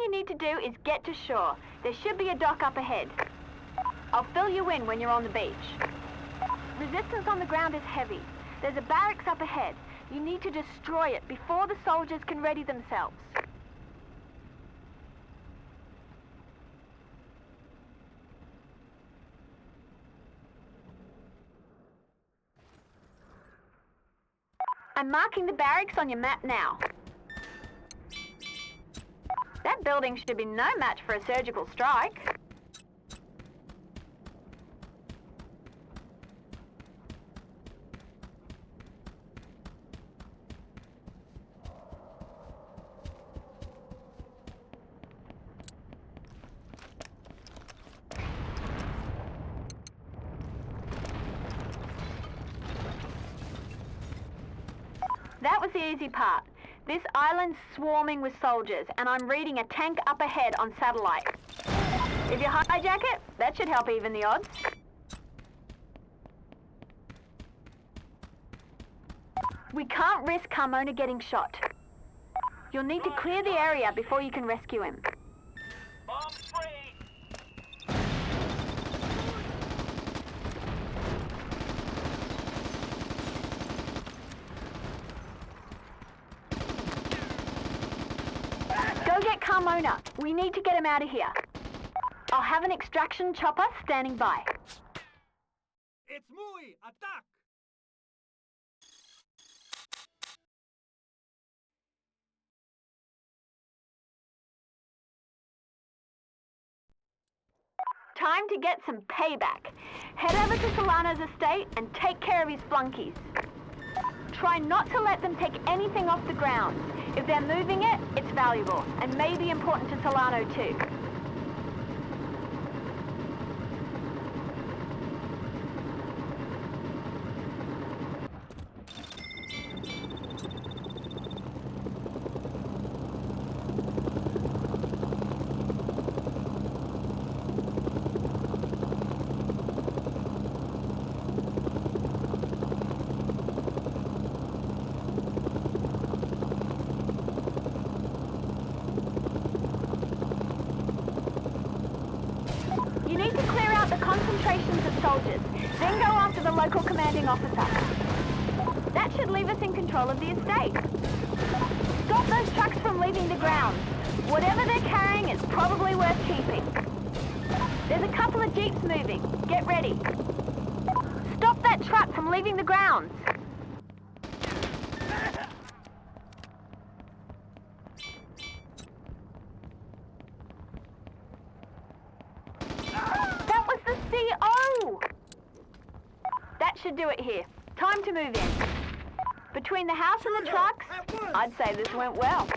you need to do is get to shore. There should be a dock up ahead. I'll fill you in when you're on the beach. Resistance on the ground is heavy. There's a barracks up ahead. You need to destroy it before the soldiers can ready themselves. I'm marking the barracks on your map now. That building should be no match for a surgical strike. That was the easy part. This island's swarming with soldiers, and I'm reading a tank up ahead on satellite. If you hijack it, that should help even the odds. We can't risk Carmona getting shot. You'll need to clear the area before you can rescue him. Bomb free! Go get Carmona. We need to get him out of here. I'll have an extraction chopper standing by. It's muy! Attack! Time to get some payback. Head over to Solano's estate and take care of his flunkies. Try not to let them take anything off the ground. If they're moving it, it's valuable, and may be important to Solano too. You need to clear out the concentrations of soldiers, then go after the local commanding officer. That should leave us in control of the estate. Stop those trucks from leaving the ground. Whatever they're carrying is probably worth keeping. There's a couple of jeeps moving. Get ready. Stop that truck from leaving the grounds. That was the CO! That should do it here. Time to move in. Between the house and the trucks, I'd say this went well.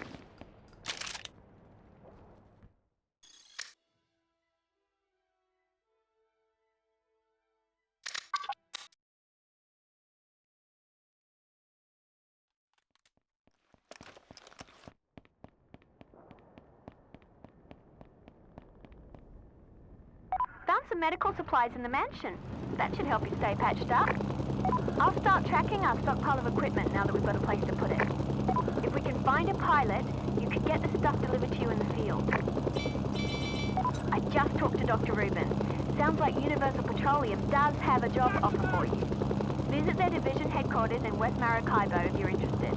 Found some medical supplies in the mansion. That should help you stay patched up. I'll start tracking our stockpile of equipment now that we've got a place to put it. If we can find a pilot, you could get the stuff delivered to you in the field. I just talked to Dr. Rubin. Sounds like Universal Petroleum does have a job offer for you. Visit their division headquarters in West Maracaibo if you're interested.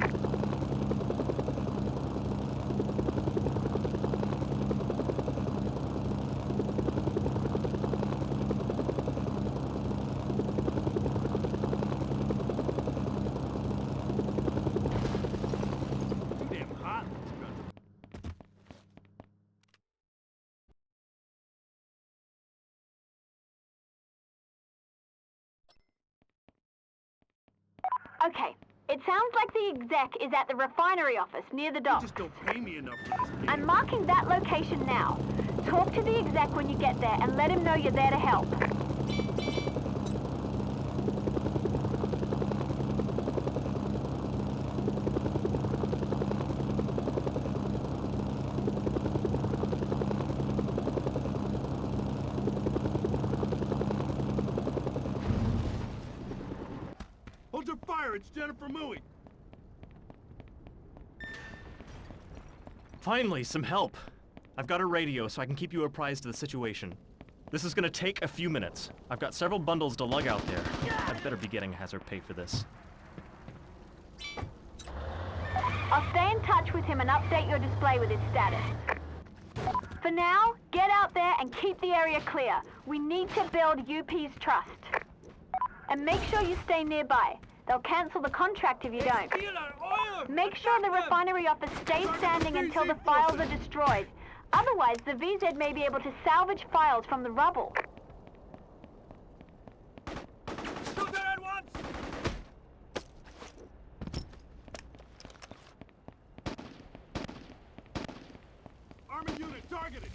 Okay, it sounds like the exec is at the refinery office near the You docks. just don't pay me enough for this game. I'm marking that location now. Talk to the exec when you get there and let him know you're there to help. Hold your fire, it's Jennifer Mooey. Finally, some help. I've got a radio so I can keep you apprised of the situation. This is gonna take a few minutes. I've got several bundles to lug out there. I'd better be getting hazard pay for this. I'll stay in touch with him and update your display with his status. For now, get out there and keep the area clear. We need to build UP's trust. And make sure you stay nearby. They'll cancel the contract if you don't. Make sure the refinery office stays standing until the files are destroyed. Otherwise, the VZ may be able to salvage files from the rubble. Do that at once! Army unit targeted!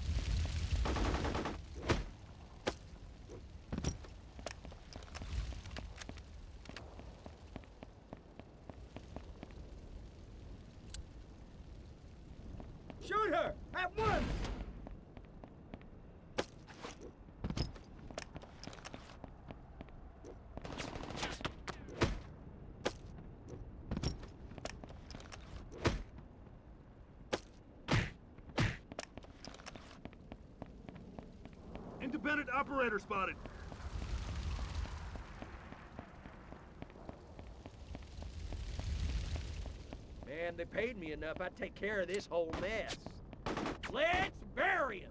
Shoot her! At once! Independent operator spotted. Man, they paid me enough, I'd take care of this whole mess. Let's bury him!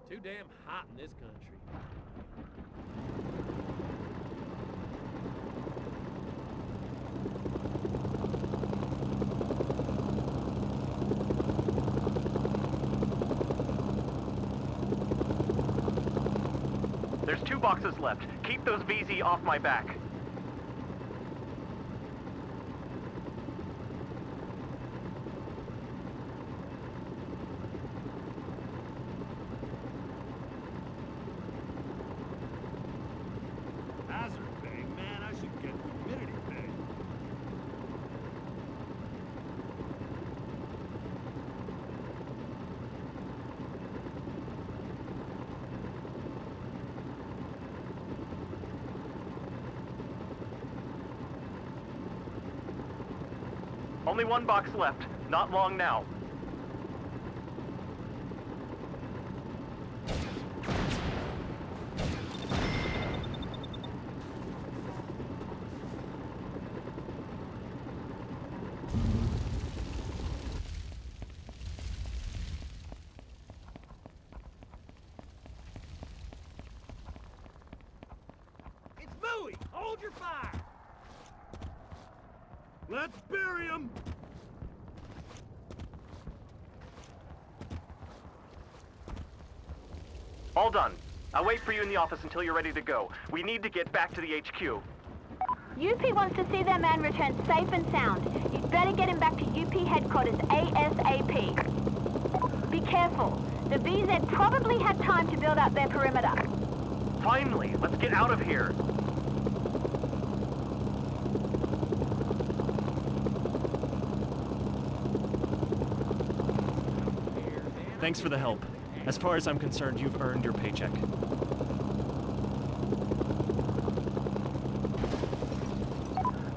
Too damn hot in this country. There's 2 boxes left. Keep those VZ off my back. Hazard pay? Man, I should get humidity pay. Only 1 box left. Not long now. It's Bowie! Hold your fire! Let's bury him! All done. I'll wait for you in the office until you're ready to go. We need to get back to the HQ. UP wants to see their man return safe and sound. You'd better get him back to UP headquarters ASAP. Be careful. The VZ probably had time to build up their perimeter. Finally, let's get out of here. Thanks for the help. As far as I'm concerned, you've earned your paycheck.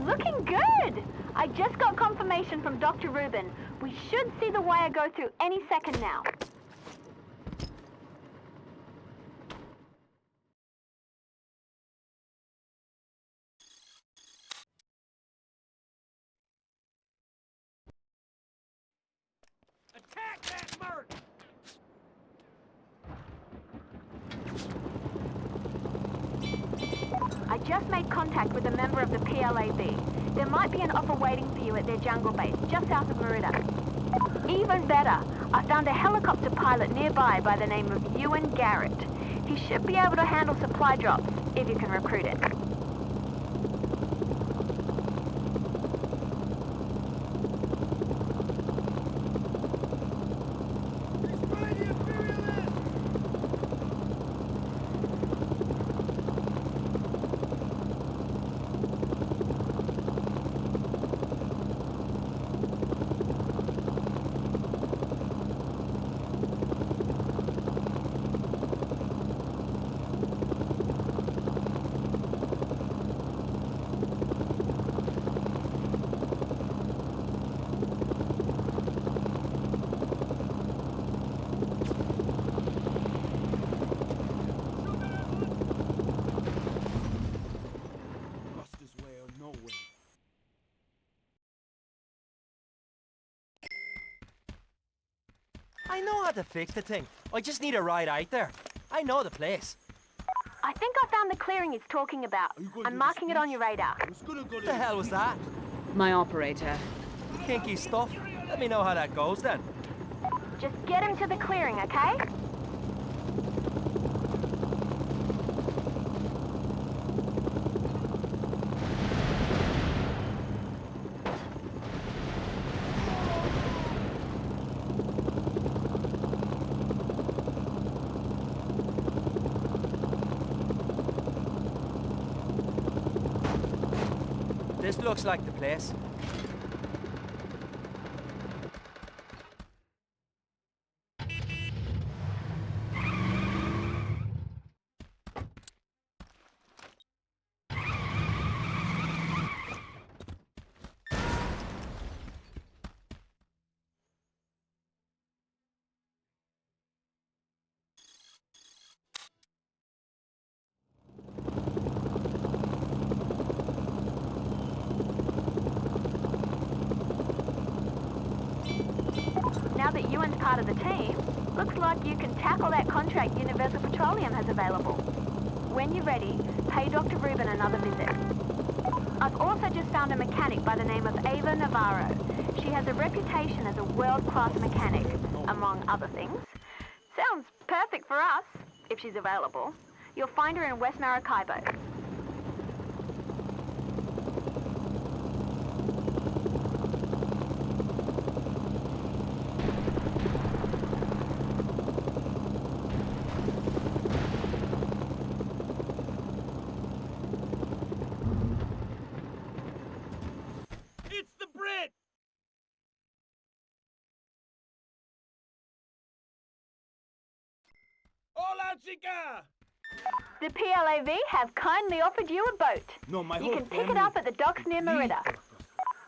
Looking good! I just got confirmation from Dr. Rubin. We should see the wire go through any second now. Attack that merc! I just made contact with a member of the PLAB. There might be an offer waiting for you at their jungle base, just south of Merida. Even better, I found a helicopter pilot nearby by the name of Ewan Garrett. He should be able to handle supply drops, if you can recruit it. I know how to fix the thing. I just need a ride out there. I know the place. I think I found the clearing he's talking about. I'm marking it on your radar. What the hell was that? My operator. Kinky stuff. Let me know how that goes then. Just get him to the clearing, okay? This looks like the place. Now that Ewan's part of the team, looks like you can tackle that contract Universal Petroleum has available. When you're ready, pay Dr. Rubin another visit. I've also just found a mechanic by the name of Eva Navarro. She has a reputation as a world-class mechanic, among other things. Sounds perfect for us, if she's available. You'll find her in West Maracaibo. It's the Brit! Hola, chica! The PLAV have kindly offered you a boat. No, my You can pick it up at the docks near Merida.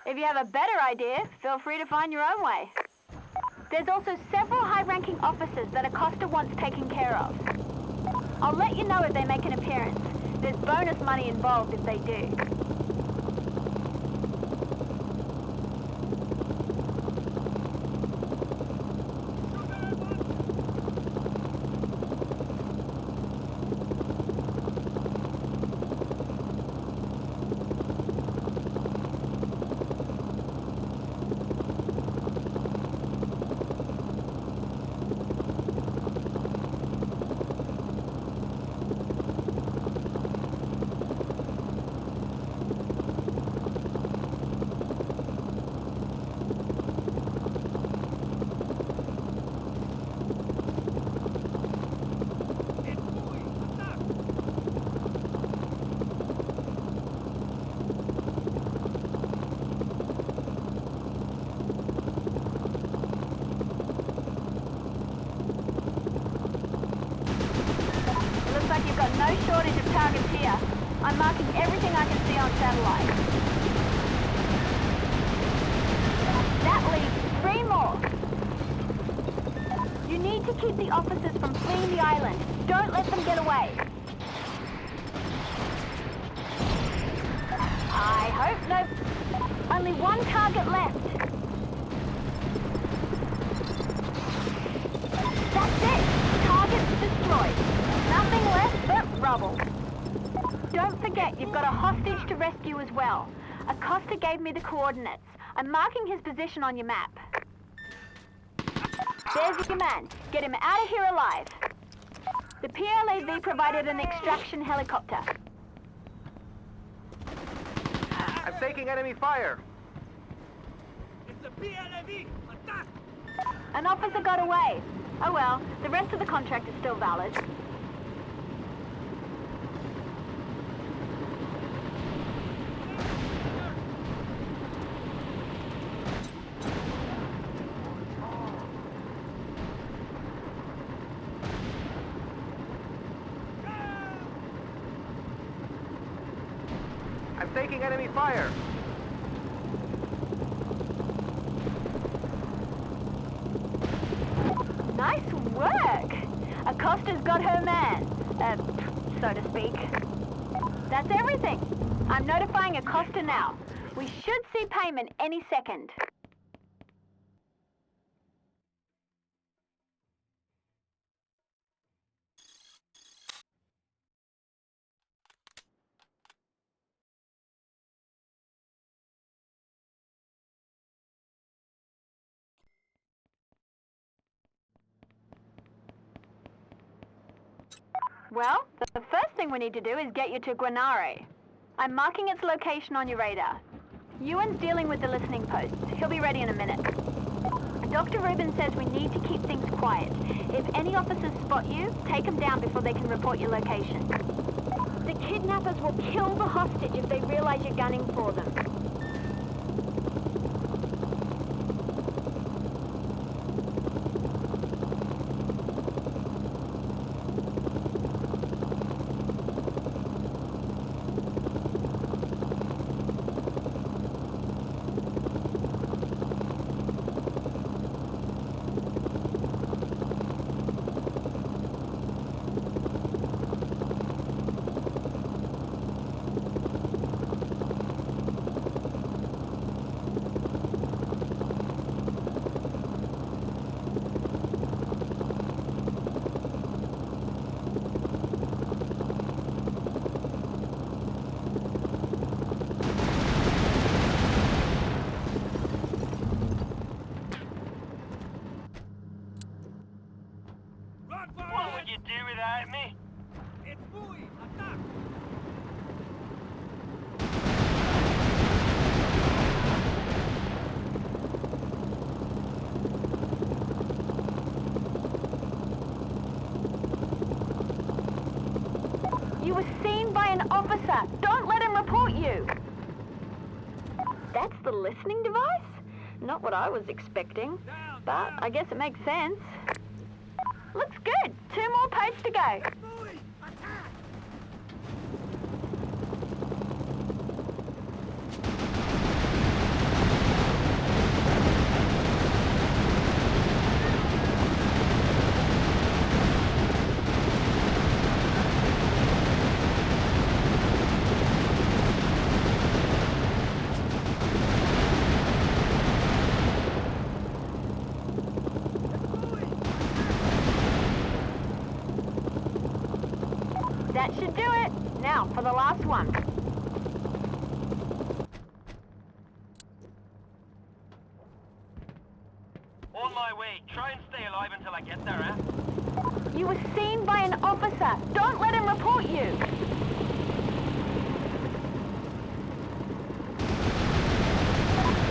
If you have a better idea, feel free to find your own way. There's also several high-ranking officers that Acosta wants taken care of. I'll let you know if they make an appearance. There's bonus money involved if they do. Like you've got no shortage of targets here. I'm marking everything I can see on satellite. That leaves 3 more. You need to keep the officers from fleeing the island. Don't let them get away. I hope no... Only 1 target left. That's it. Target's destroyed. Nothing left but rubble. Don't forget, you've got a hostage to rescue as well. Acosta gave me the coordinates. I'm marking his position on your map. There's your man. Get him out of here alive. The PLAV provided an extraction helicopter. I'm taking enemy fire. It's the PLAV! Attack! An officer got away. Oh well, the rest of the contract is still valid. I'm taking enemy fire. Nice work! Acosta's got her man, so to speak. That's everything. I'm notifying Acosta now. We should see payment any second. Well, the first thing we need to do is get you to Guanare. I'm marking its location on your radar. Ewan's dealing with the listening posts. He'll be ready in a minute. Dr. Rubin says we need to keep things quiet. If any officers spot you, take them down before they can report your location. The kidnappers will kill the hostage if they realize you're gunning for them. What would you do without me? It's Bowie! Attack! You were seen by an officer. Don't let him report you. That's the listening device? Not what I was expecting, but I guess it makes sense. Looks good. 2 more posts to go. Bowie! Attack! That should do it. Now for the last one. On my way. Try and stay alive until I get there, eh? You were seen by an officer. Don't let him report you.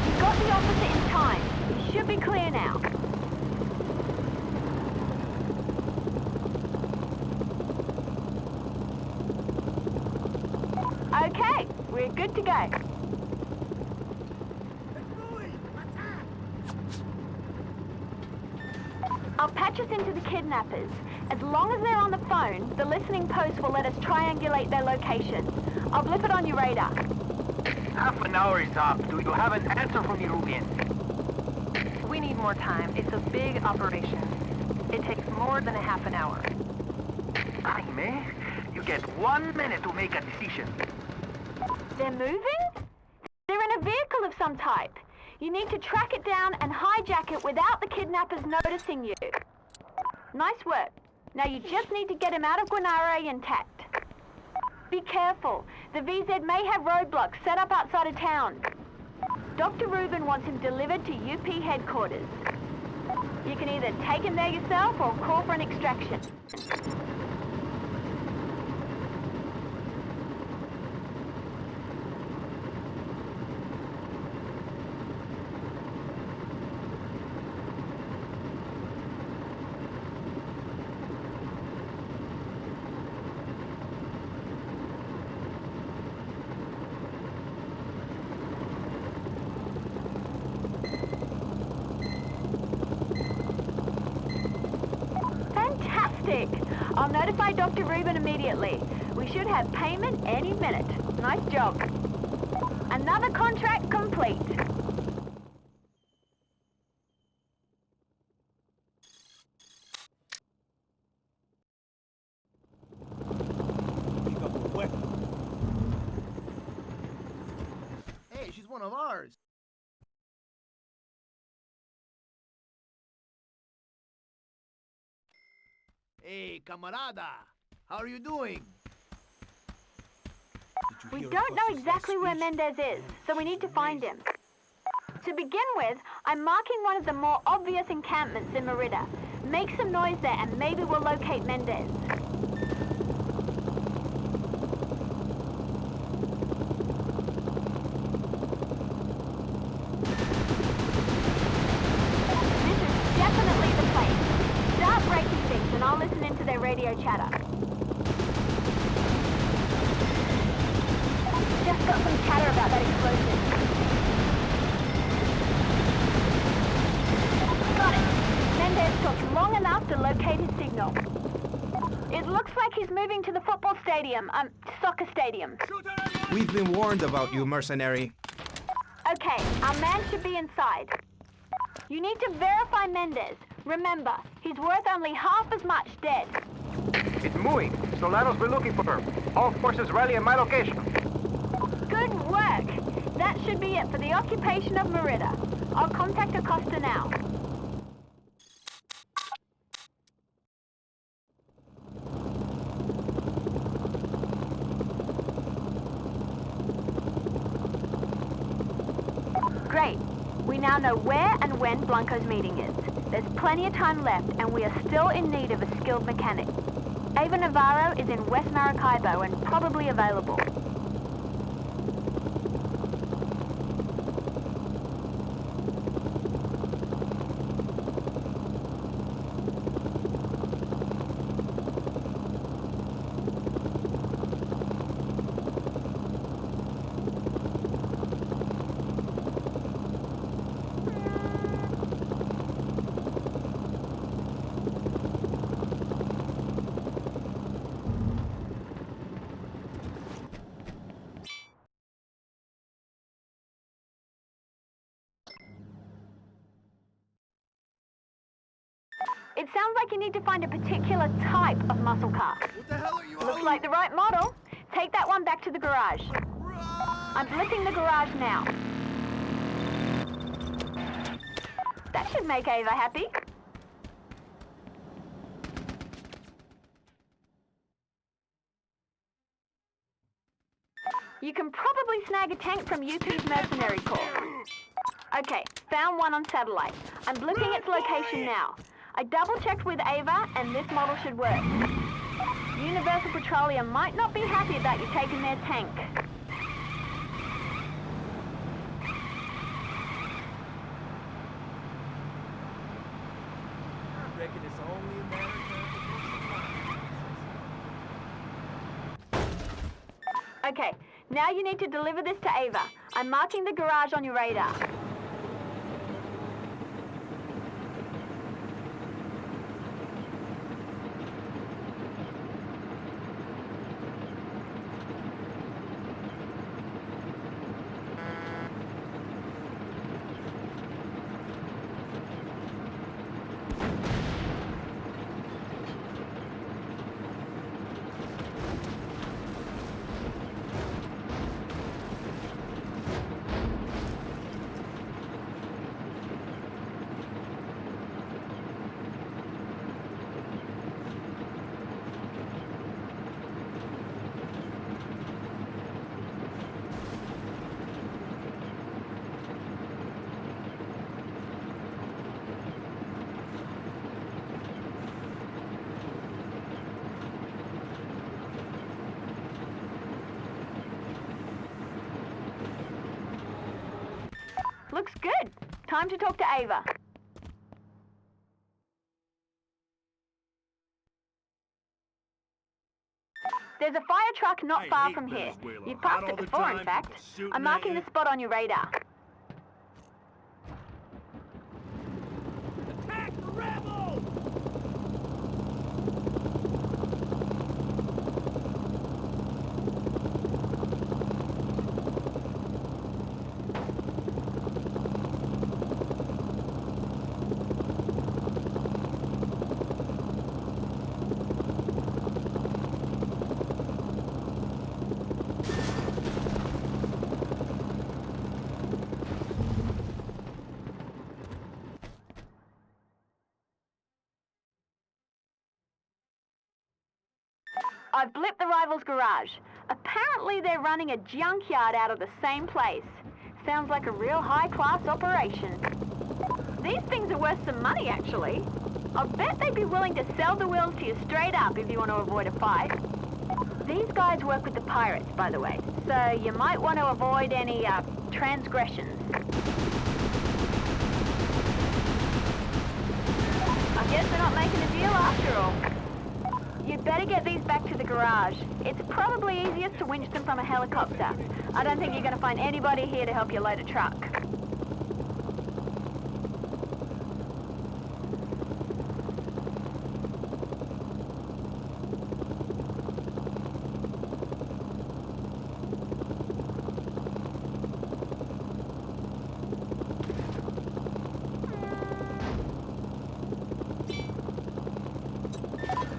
You got the officer in time. You should be clear now. Okay, we're good to go. I'll patch us into the kidnappers. As long as they're on the phone, the listening post will let us triangulate their location. I'll blip it on your radar. Half an hour is up. Do you have an answer for me, Ruben? We need more time. It's a big operation. It takes more than a half an hour. Time, eh? You get 1 minute to make a decision. They're moving? They're in a vehicle of some type. You need to track it down and hijack it without the kidnappers noticing you. Nice work. Now you just need to get him out of Guanare intact. Be careful. The VZ may have roadblocks set up outside of town. Dr. Rubin wants him delivered to UP headquarters. You can either take him there yourself or call for an extraction. I'll notify Dr. Rubin immediately. We should have payment any minute. Nice job. Another contract complete. Pick up a weapon. Hey, she's one of ours. Hey, camarada, how are you doing? We don't know exactly where Mendez is, so we need to find him. To begin with, I'm marking one of the more obvious encampments in Merida. Make some noise there and maybe we'll locate Mendez. listen into their radio chatter. Just got some chatter about that explosion. Got it. Mendez took long enough to locate his signal. It looks like he's moving to the football stadium, soccer stadium. We've been warned about you, mercenary. Okay, our man should be inside. You need to verify Mendez. Remember, he's worth only half as much dead. It's moving. Soldados were looking for her. All forces rally at my location. Good work. That should be it for the occupation of Merida. I'll contact Acosta now. Great. We now know where and when Blanco's meeting is. There's plenty of time left, and we are still in need of a skilled mechanic. Eva Navarro is in West Maracaibo and probably available. It sounds like you need to find a particular type of muscle car. What the hell are you Looks like the right model. Take that one back to the garage. I'm blipping the garage now. That should make Eva happy. You can probably snag a tank from UP's Mercenary Corps. Okay, found one on satellite. I'm blipping its location now. I double-checked with Eva, and this model should work. Universal Petroleum might not be happy about you taking their tank. I reckon it's only a matter of time. Okay, now you need to deliver this to Eva. I'm marking the garage on your radar. Looks good. Time to talk to Eva. There's a fire truck not far from here. You've passed it before, in fact. I'm marking the spot on your radar. Attack the rebels! I've blipped the rival's garage. Apparently they're running a junkyard out of the same place. Sounds like a real high-class operation. These things are worth some money, actually. I'll bet they'd be willing to sell the wheels to you straight up if you want to avoid a fight. These guys work with the pirates, by the way, so you might want to avoid any, transgressions. I guess they're not making a deal after all. You'd better get these back to the garage. It's probably easiest to winch them from a helicopter. I don't think you're going to find anybody here to help you load a truck.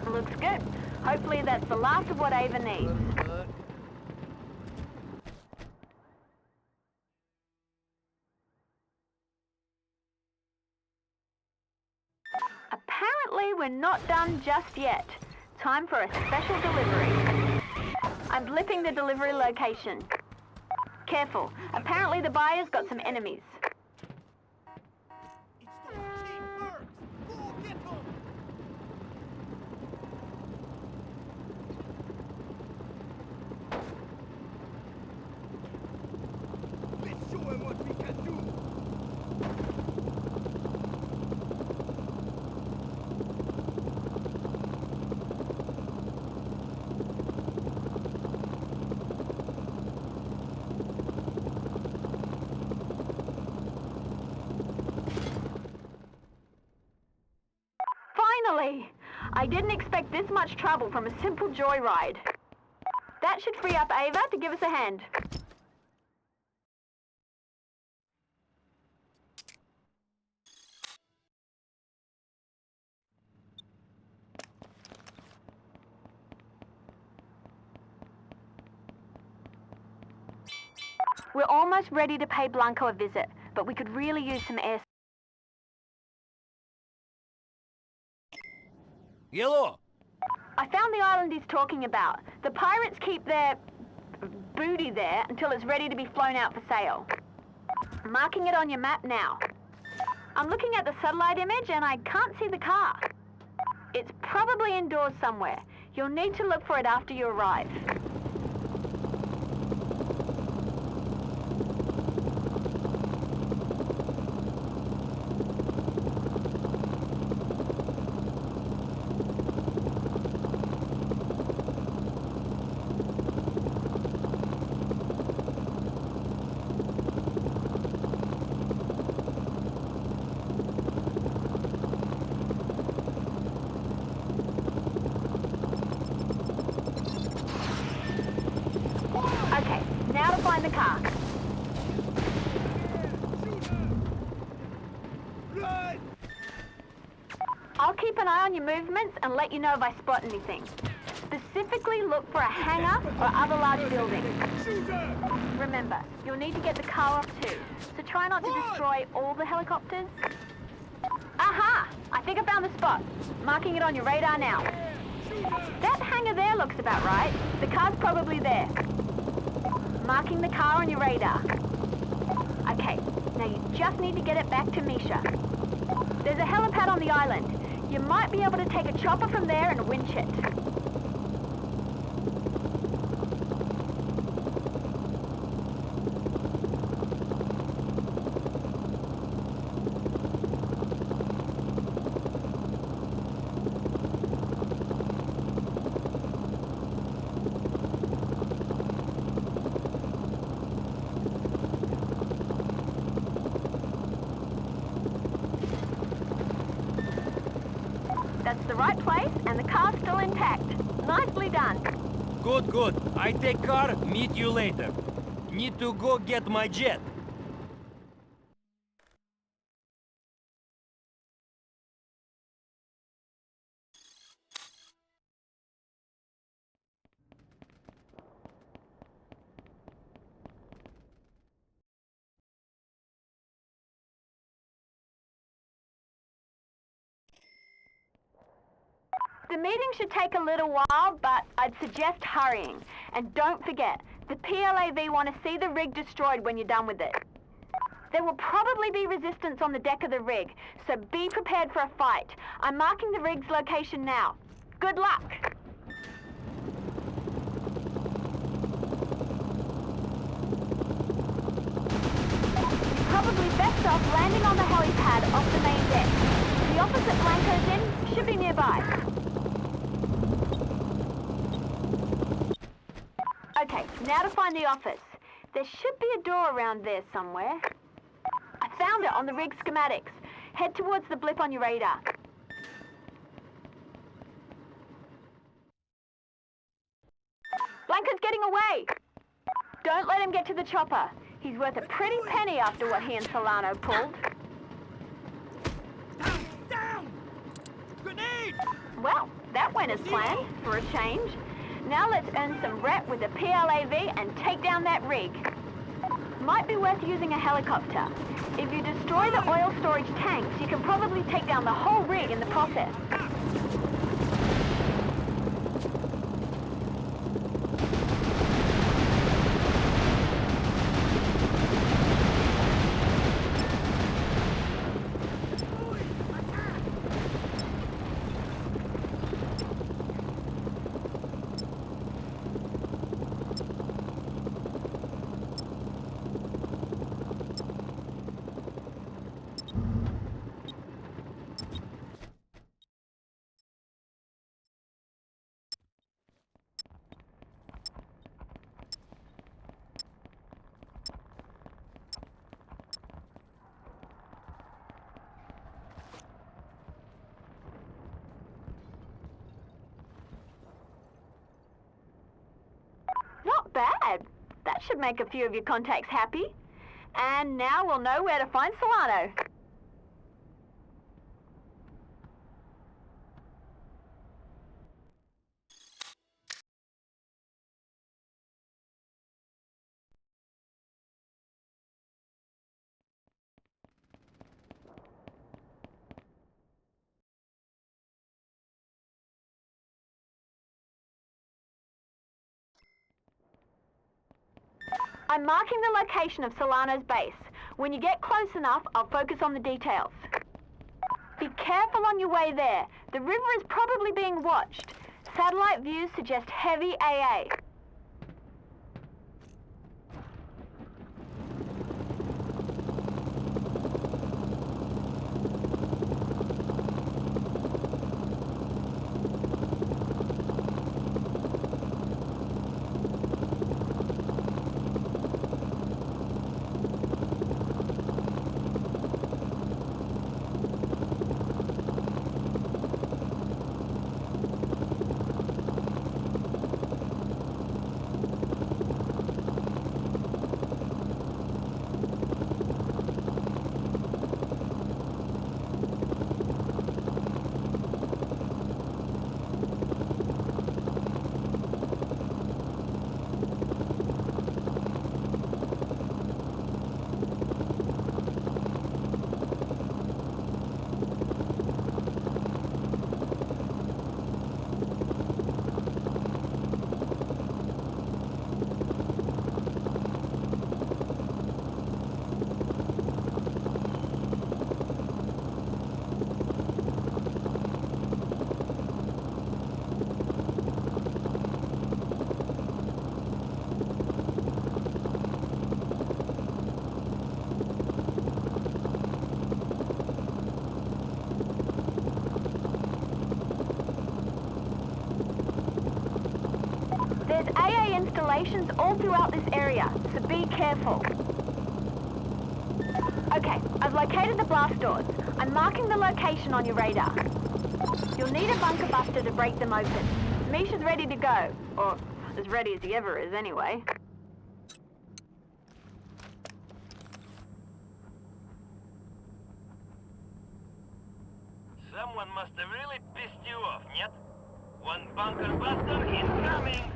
Looks good. Hopefully that's the last of what Eva needs. Apparently we're not done just yet. Time for a special delivery. I'm blipping the delivery location. Careful. Apparently the buyer's got some enemies. Finally! I didn't expect this much trouble from a simple joyride. That should free up Eva to give us a hand. We're almost ready to pay Blanco a visit, but we could really use some air. Hello. I found the island he's talking about. The pirates keep their booty there until it's ready to be flown out for sale. I'm marking it on your map now. I'm looking at the satellite image and I can't see the car. It's probably indoors somewhere. You'll need to look for it after you arrive. Okay, now to find the car. I'll keep an eye on your movements and let you know if I spot anything. Specifically look for a hangar or other large buildings. Remember, you'll need to get the car off too, so try not to destroy all the helicopters. Aha! I think I found the spot. Marking it on your radar now. That hangar there looks about right. The car's probably there. Marking the car on your radar. Okay, now you just need to get it back to Misha. There's a helipad on the island. You might be able to take a chopper from there and winch it. That's the right place, and the car's still intact. Nicely done. Good, good. I take car, meet you later. Need to go get my jet. The meeting should take a little while, but I'd suggest hurrying. And don't forget, the PLAV want to see the rig destroyed when you're done with it. There will probably be resistance on the deck of the rig, so be prepared for a fight. I'm marking the rig's location now. Good luck! You're probably best off landing on the helipad off the main deck. The office that Blanco's in should be nearby. Okay, now to find the office. There should be a door around there somewhere. I found it on the rig schematics. Head towards the blip on your radar. Blanca's getting away! Don't let him get to the chopper. He's worth a pretty penny after what he and Solano pulled. Down! Grenade! Well, that went as planned, for a change. Now let's earn some rep with the PLAV and take down that rig. Might be worth using a helicopter. If you destroy the oil storage tanks, you can probably take down the whole rig in the process. Not bad. That should make a few of your contacts happy. And now we'll know where to find Solano. I'm marking the location of Solano's base. When you get close enough, I'll focus on the details. Be careful on your way there. The river is probably being watched. Satellite views suggest heavy AA. There's AA installations all throughout this area, so be careful. Okay, I've located the blast doors. I'm marking the location on your radar. You'll need a bunker buster to break them open. Misha's ready to go, or as ready as he ever is anyway. Someone must have really pissed you off, нет? One bunker buster incoming!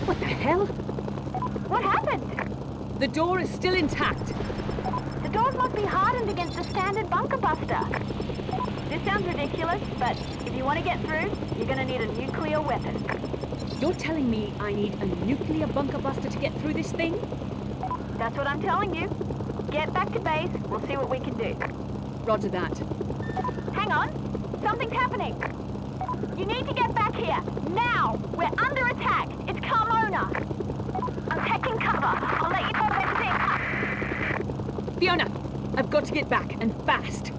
What the hell? What happened? The door is still intact. The doors must be hardened against a standard bunker buster. This sounds ridiculous, but if you want to get through, you're going to need a nuclear weapon. You're telling me I need a nuclear bunker buster to get through this thing? That's what I'm telling you. Get back to base, we'll see what we can do. Roger that. Hang on, something's happening. You need to get back here, now! We're under attack! It's Carmona! I'm taking cover. I'll let you know when to. Fiona, I've got to get back, and fast.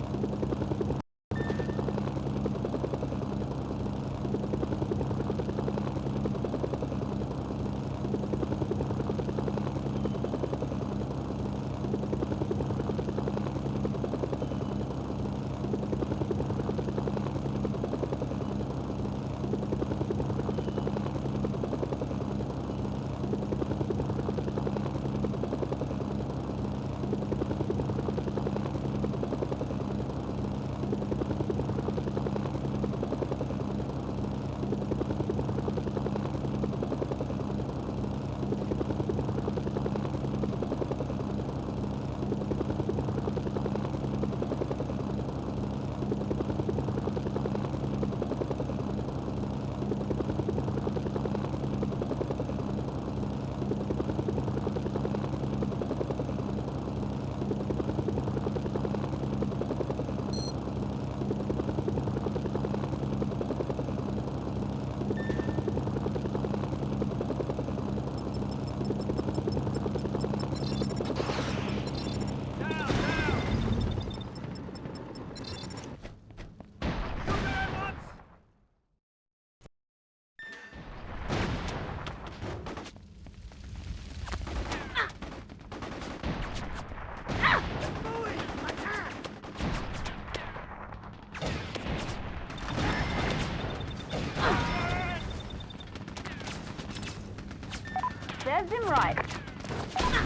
Serves him right.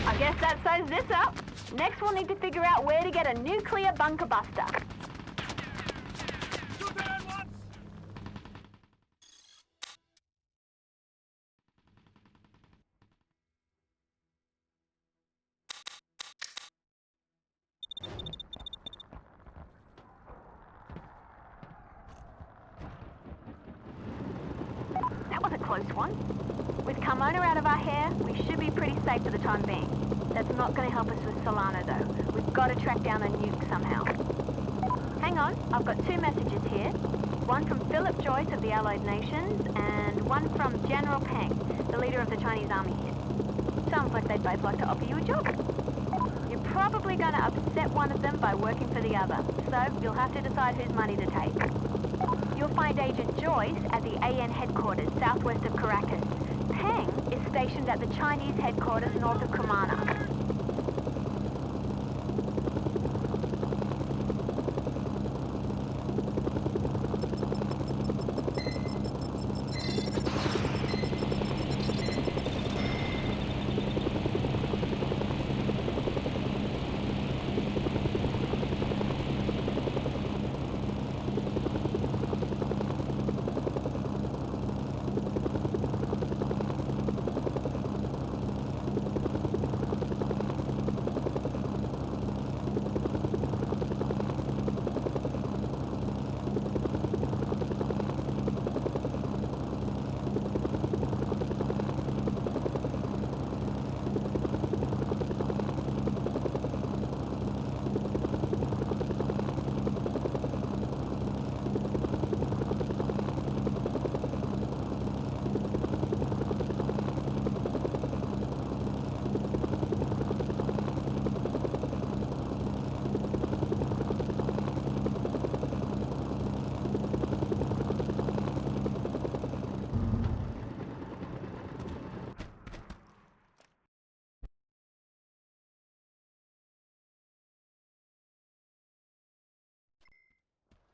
I guess that sews this up. Next we'll need to figure out where to get a nuclear bunker buster. That was a close one. With Carmona out of our hair, we should be pretty safe for the time being. That's not going to help us with Solano, though. We've got to track down a nuke somehow. Hang on, I've got two messages here. One from Philip Joyce of the Allied Nations, and one from General Peng, the leader of the Chinese army here. Sounds like they'd both like to offer you a job. You're probably going to upset one of them by working for the other, so you'll have to decide whose money to take. You'll find Agent Joyce at the AN headquarters southwest of Caracas. Peng is stationed at the Chinese headquarters north of Carmona.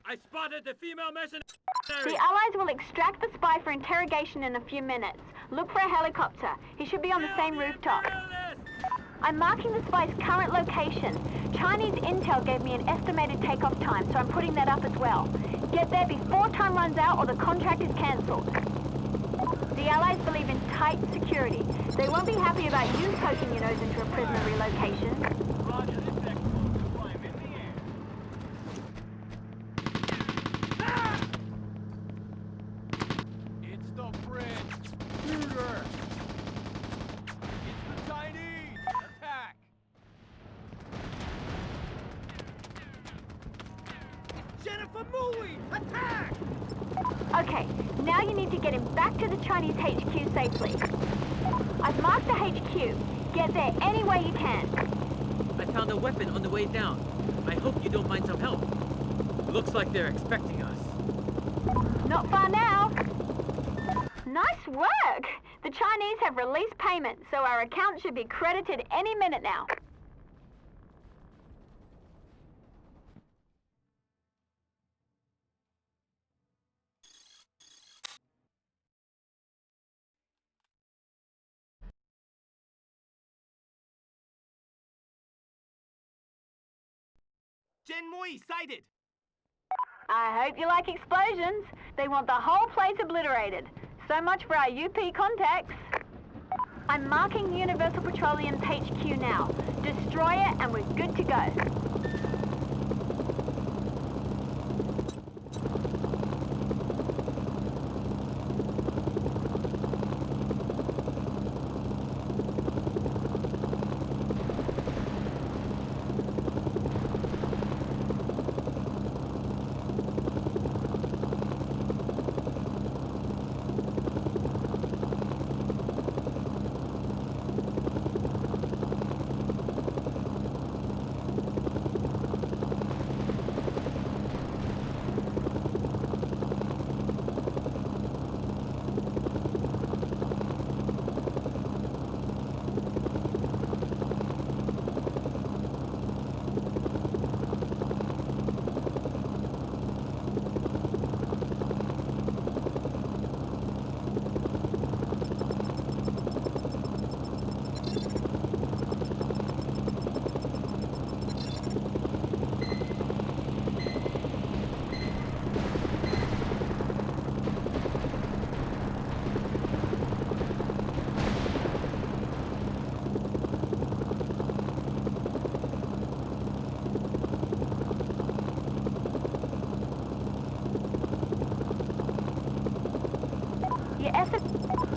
I spotted the female mercenary! The Allies will extract the spy for interrogation in a few minutes. Look for a helicopter. He should be on the same rooftop. I'm marking the spy's current location. Chinese intel gave me an estimated takeoff time, so I'm putting that up as well. Get there before time runs out or the contract is cancelled. The Allies believe in tight security. They won't be happy about you poking your nose into a prisoner relocation. Roger, this explosive climb in the air. It's the French! Shooter! It's the Chinese! Attack! It's Jennifer Mui! Attack! Okay, now you need to get him back to the Chinese HQ safely. I've marked the HQ. Get there any way you can. I found a weapon on the way down. I hope you don't mind some help. Looks like they're expecting us. Not far now. Nice work! The Chinese have released payment, so our account should be credited any minute now. Genmui sighted! I hope you like explosions. They want the whole place obliterated. So much for our UP contacts. I'm marking Universal Petroleum's HQ now. Destroy it and we're good to go.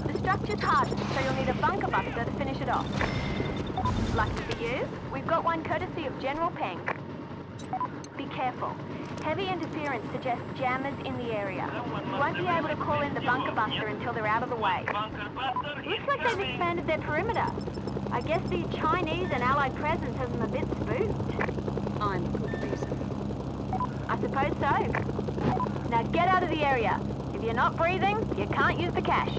The structure's hardened, so you'll need a bunker buster to finish it off. Lucky for you, we've got one courtesy of General Peng. Be careful. Heavy interference suggests jammers in the area. You won't be able to call in the bunker buster until they're out of the way. Looks like they've expanded their perimeter. I guess the Chinese and Allied presence has them a bit spooked. I'm a good reason. I suppose so. Now get out of the area. If you're not breathing, you can't use the cash.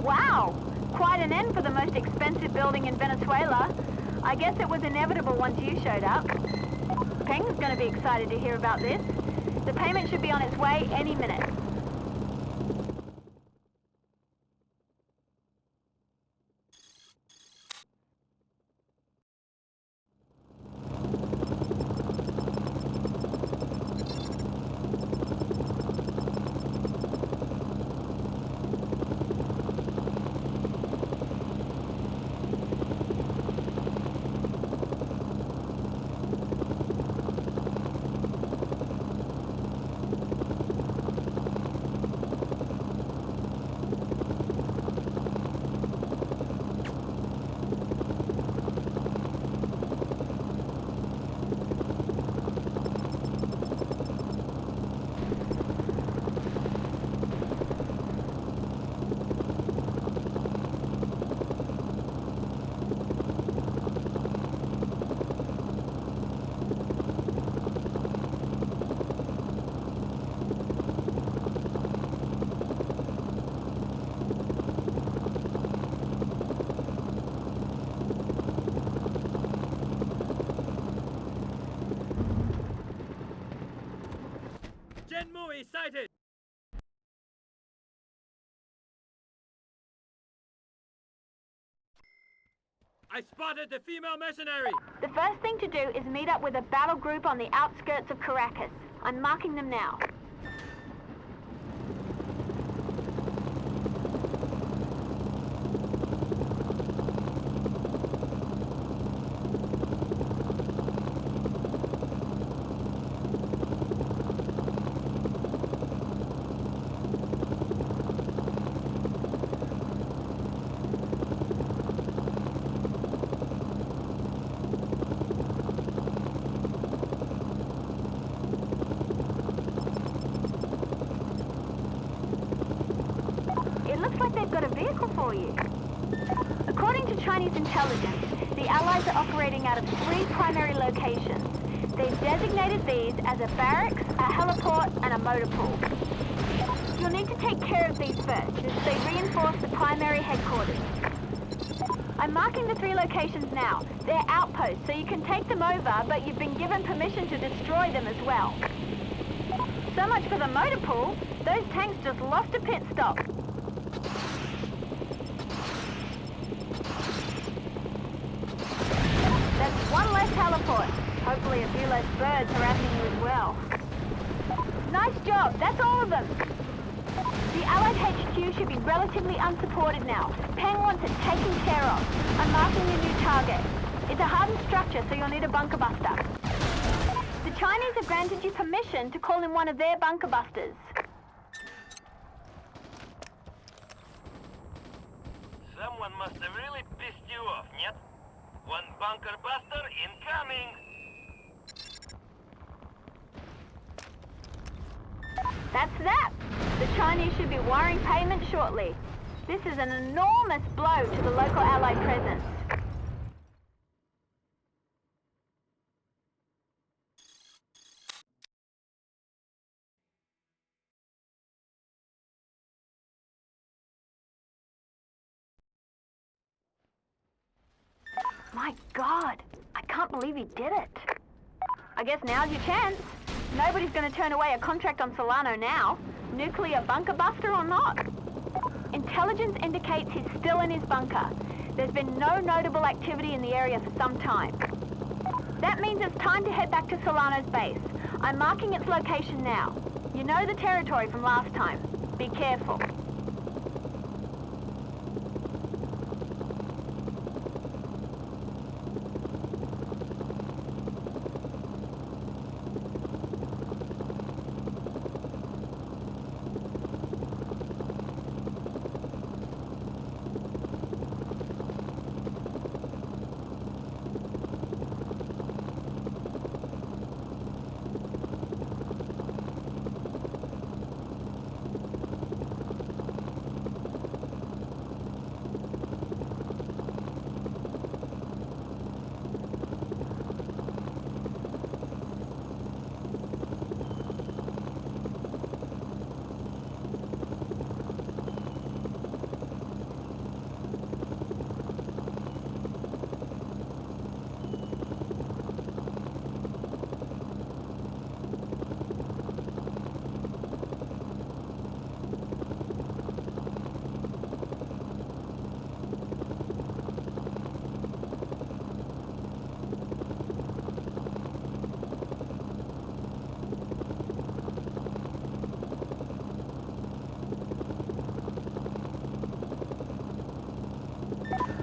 Wow! Quite an end for the most expensive building in Venezuela. I guess it was inevitable once you showed up. Peng's gonna be excited to hear about this. The payment should be on its way any minute. Genmui sighted! I spotted the female mercenary! The first thing to do is meet up with a battle group on the outskirts of Caracas. I'm marking them now. for you. According to Chinese intelligence, the Allies are operating out of 3 primary locations. They've designated these as a barracks, a heliport, and a motor pool. You'll need to take care of these first, as they reinforce the primary headquarters. I'm marking the 3 locations now. They're outposts, so you can take them over, but you've been given permission to destroy them as well. So much for the motor pool. Those tanks just lost a pit stop. That's 1 less heliport. Hopefully a few less birds harassing you as well. Nice job, that's all of them. The Allied HQ should be relatively unsupported now. Peng wants it taken care of. I'm marking your new target. It's a hardened structure, so you'll need a bunker buster. The Chinese have granted you permission to call in one of their bunker busters. Someone must have really pissed you off, нет? 1 bunker buster incoming! That's that. The Chinese should be wiring payment shortly. This is an enormous blow to the local Allied presence. My God, I can't believe he did it. I guess now's your chance. Nobody's going to turn away a contract on Solano now, nuclear bunker buster or not. Intelligence indicates he's still in his bunker. There's been no notable activity in the area for some time. That means it's time to head back to Solano's base. I'm marking its location now. You know the territory from last time. Be careful.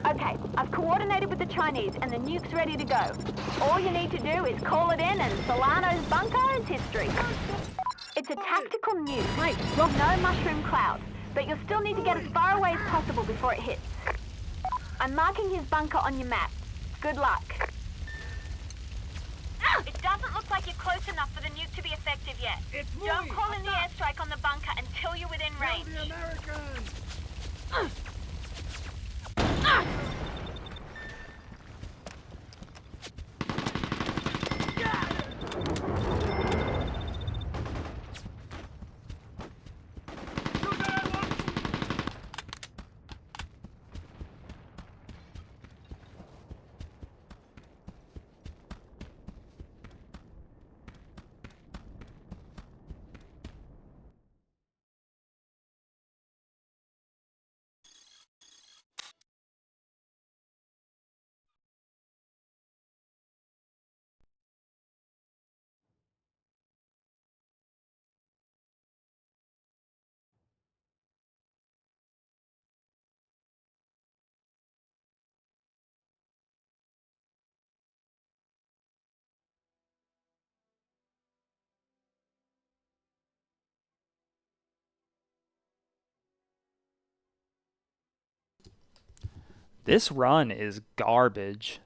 Okay, I've coordinated with the Chinese and the nuke's ready to go. All you need to do is call it in and Solano's bunker is history. It's a tactical nuke. Right, No mushroom cloud, but you'll still need to get as far away as possible before it hits. I'm marking his bunker on your map. Good luck. It doesn't look like you're close enough for the nuke to be effective yet. Don't call in the airstrike on the bunker until you're within range. This run is garbage.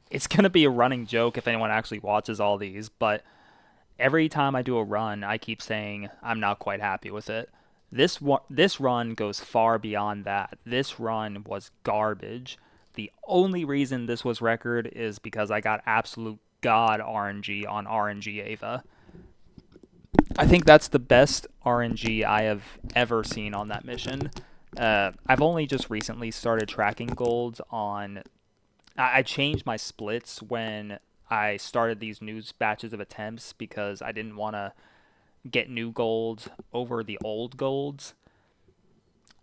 It's going to be a running joke if anyone actually watches all these, but every time I do a run, I keep saying I'm not quite happy with it. This run goes far beyond that. This run was garbage. The only reason this was record is because I got absolute god RNG on RNG Eva. I think that's the best RNG I have ever seen on that mission. I've only just recently started tracking golds on... I changed my splits when I started these new batches of attempts because I didn't want to get new golds over the old golds,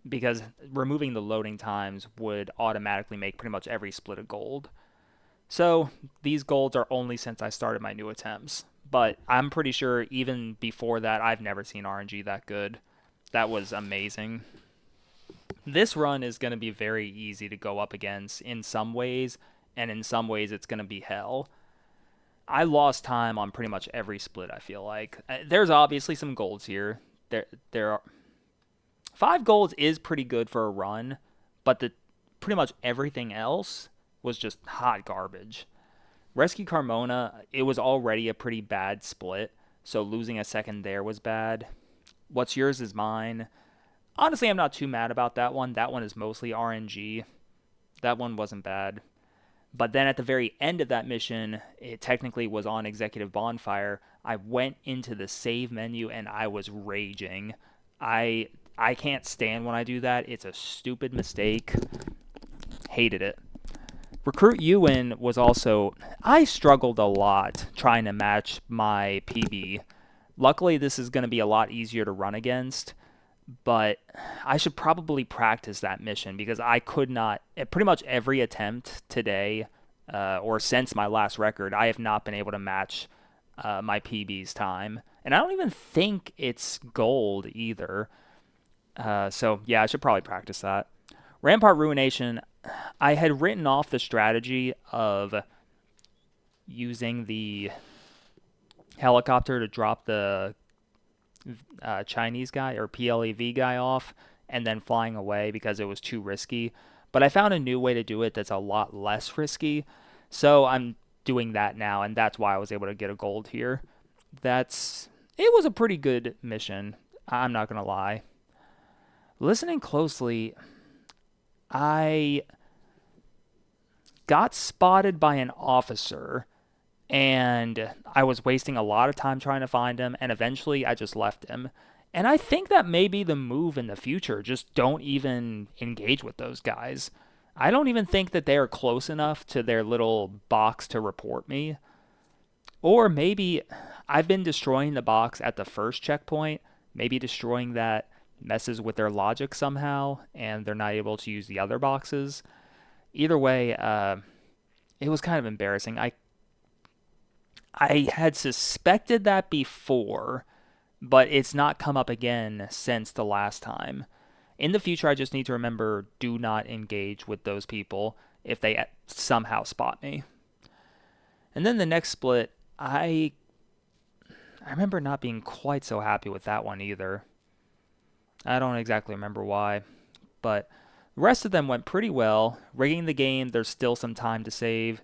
because removing the loading times would automatically make pretty much every split a gold. So these golds are only since I started my new attempts, but I'm pretty sure even before that I've never seen RNG that good. That was amazing. This run is going to be very easy to go up against in some ways, and in some ways it's going to be hell. I lost time on pretty much every split, I feel like. There's obviously some golds here. There are 5 golds is pretty good for a run, but pretty much everything else was just hot garbage. Rescue Carmona, it was already a pretty bad split, so losing a second there was bad. What's yours is mine. Honestly, I'm not too mad about that one. That one is mostly RNG. That one wasn't bad. But then at the very end of that mission, it technically was on Executive Bonfire. I went into the save menu and I was raging. I can't stand when I do that. It's a stupid mistake. Hated it. Recruit Ewan was also... I struggled a lot trying to match my PB. Luckily, this is going to be a lot easier to run against, but I should probably practice that mission because I could not... Pretty much every attempt today, or since my last record, I have not been able to match my PB's time. And I don't even think it's gold either. So, yeah, I should probably practice that. Rampart Ruination, I had written off the strategy of using the helicopter to drop the Chinese guy or PLEV guy off and then flying away because it was too risky. But I found a new way to do it that's a lot less risky. So I'm doing that now, and that's why I was able to get a gold here. It was a pretty good mission. I'm not going to lie. Listening closely, I got spotted by an officer, and I was wasting a lot of time trying to find him, and eventually I just left him. And I think that may be the move in the future. Just don't even engage with those guys. I don't even think that they are close enough to their little box to report me. Or maybe I've been destroying the box at the first checkpoint. Maybe destroying that messes with their logic somehow, and they're not able to use the other boxes. Either way, it was kind of embarrassing. I had suspected that before, but it's not come up again since the last time. In the future, I just need to remember, do not engage with those people if they somehow spot me. And then the next split, I remember not being quite so happy with that one either. I don't exactly remember why, but the rest of them went pretty well. Rigging the game, there's still some time to save.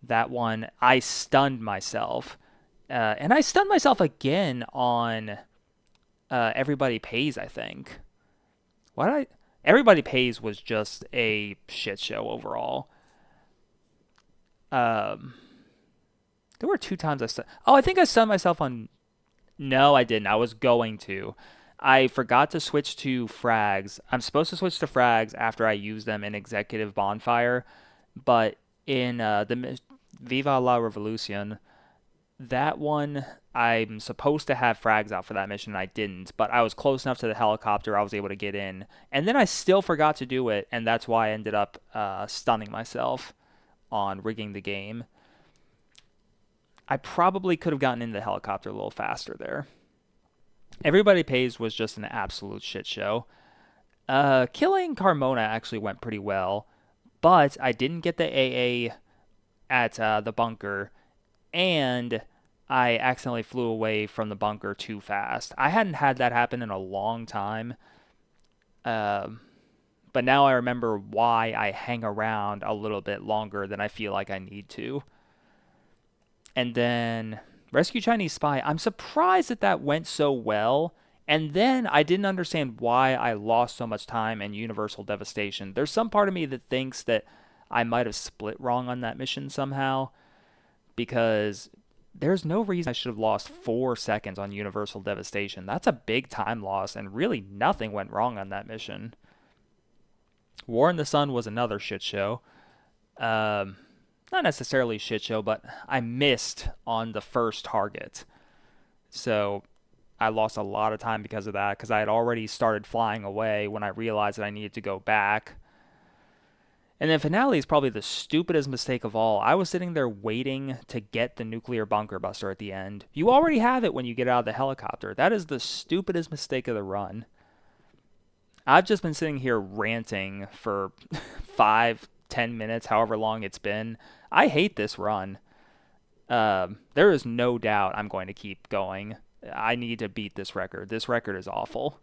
That one, I stunned myself. And I stunned myself again on Everybody Pays, I think. Everybody Pays was just a shit show overall. There were 2 times I stunned... Oh, I think I stunned myself on... No, I didn't. I was going to. I forgot to switch to frags. I'm supposed to switch to frags after I use them in Executive Bonfire, but in the Viva La Revolucion, that one, I'm supposed to have frags out for that mission, and I didn't, but I was close enough to the helicopter I was able to get in, and then I still forgot to do it, and that's why I ended up stunning myself on rigging the game. I probably could have gotten in the helicopter a little faster there. Everybody Pays was just an absolute shit show. Killing Carmona actually went pretty well, but I didn't get the AA at the bunker, and I accidentally flew away from the bunker too fast. I hadn't had that happen in a long time, but now I remember why I hang around a little bit longer than I feel like I need to. And then Rescue Chinese Spy, I'm surprised that went so well, And then I didn't understand why I lost so much time in Universal Devastation. There's some part of me that thinks that I might have split wrong on that mission somehow, because there's no reason I should have lost 4 seconds on Universal Devastation. That's a big time loss, and really nothing went wrong on that mission. War in the Sun was another shit show. Not necessarily shit show, but I missed on the first target. So I lost a lot of time because of that, because I had already started flying away when I realized that I needed to go back. And then finale is probably the stupidest mistake of all. I was sitting there waiting to get the nuclear bunker buster at the end. You already have it when you get out of the helicopter. That is the stupidest mistake of the run. I've just been sitting here ranting for 5-10 minutes, however long it's been. I hate this run. There is no doubt I'm going to keep going. I need to beat this record. This record is awful.